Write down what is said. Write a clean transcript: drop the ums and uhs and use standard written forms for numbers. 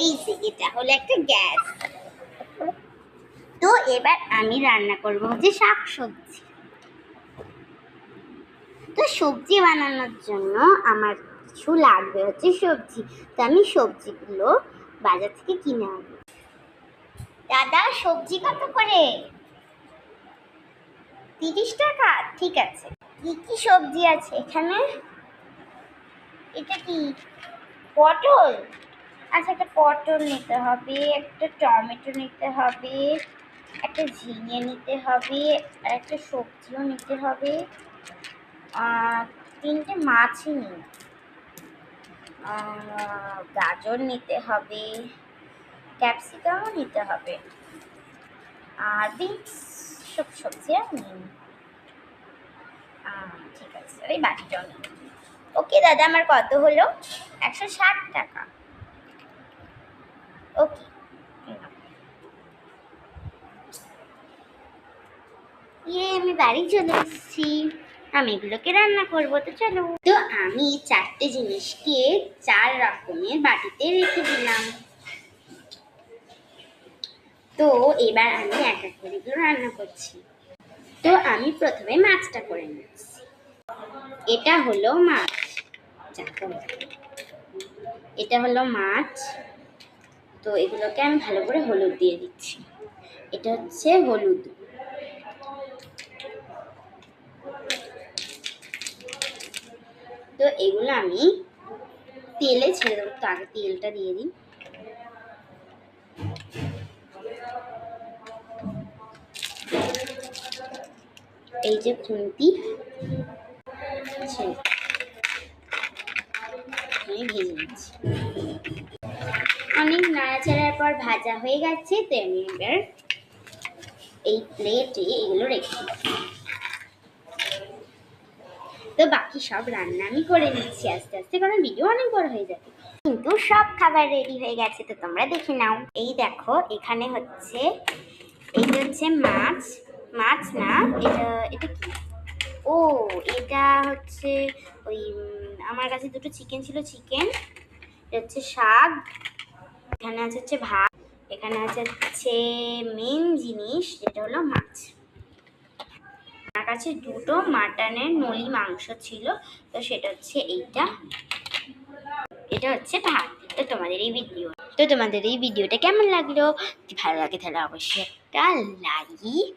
এই যে এটা হলো একটা গ্যাস। তো এবার আমি রান্না করব হচ্ছে শাক সবজি। তো সবজি বানানোর জন্য আমার কিছু লাগবে হচ্ছে সবজি। তো আমি সবজিগুলো বাজার থেকে কিনে আনবো। দাদা সবজি কত করে? 30 টাকা, ঠিক আছে। কি কি সবজি আছে এখানে? এটা কি পটল? আচ্ছা, একটা পটল নিতে হবে, একটা টমেটো নিতে হবে, একটা ঝিঙে নিতে হবে, আর একটা সবজিও নিতে হবে, 3টে মাছই নিই, গাজর নিতে হবে, ক্যাপসিকামও নিতে হবে, আর বিনস। সব সবজি আর নিই। ঠিক আছে, এই বাটিটাও নিই। ওকে দাদা, আমার কত হলো? 160 টাকা। ওকে, আমি বাড়ি চলে এসেছি। আমি এগুলোকে রান্না করবো, তো চলো। তো আমি 4টে জিনিসকে 4 রকমের বাটিতে রেখে দিলাম। তো এবার আমি এক এক করে এগুলো রান্না করছি। তো আমি প্রথমে মাছটা করে নিচ্ছি। এটা হলো মাছ। এটা হলো মাছ। তো এগুলোকে আমি ভালো করে হলুদ দিয়ে দিচ্ছি। এটা হচ্ছে হলুদ। তো এগুলো আমি তেলে ছেড়ে দেবো। তো আগে তেলটা দিয়ে দিই। এই যে খুন্তি, আমি ভেজে নিচ্ছি। অনেক নাড়াচাড়ার পর ভাজা হয়ে গেছে। তো আমি এবার এই প্লেটে এগুলো রেখে দিচ্ছি। তো বাকি সব রান্না আমি করে নিচ্ছি আস্তে আস্তে, কারণ ভিডিও অনেক বড় হয়ে যাবে। কিন্তু সব খাবার রেডি হয়ে গেছে, তো তোমরা দেখে নাও। এই দেখো, এখানে হচ্ছে, এইটা হচ্ছে মাছ। মাছ না, এটা কি? ও, এটা হচ্ছে ওই আমার কাছে দুটো চিকেন ছিল, চিকেন। এটা হচ্ছে শাক। এখানে আছে হচ্ছে ভাত। এখানে আছে হচ্ছে মেন জিনিস, যেটা হলো মাছ। আমার কাছে দুটো মাটনের নলি মাংস ছিল, তো সেটা হচ্ছে এইটা। এটা হচ্ছে ভাত। তো তোমাদের এই ভিডিওটা কেমন লাগলো? যদি ভালো লাগে তাহলে অবশ্যই একটা লাইক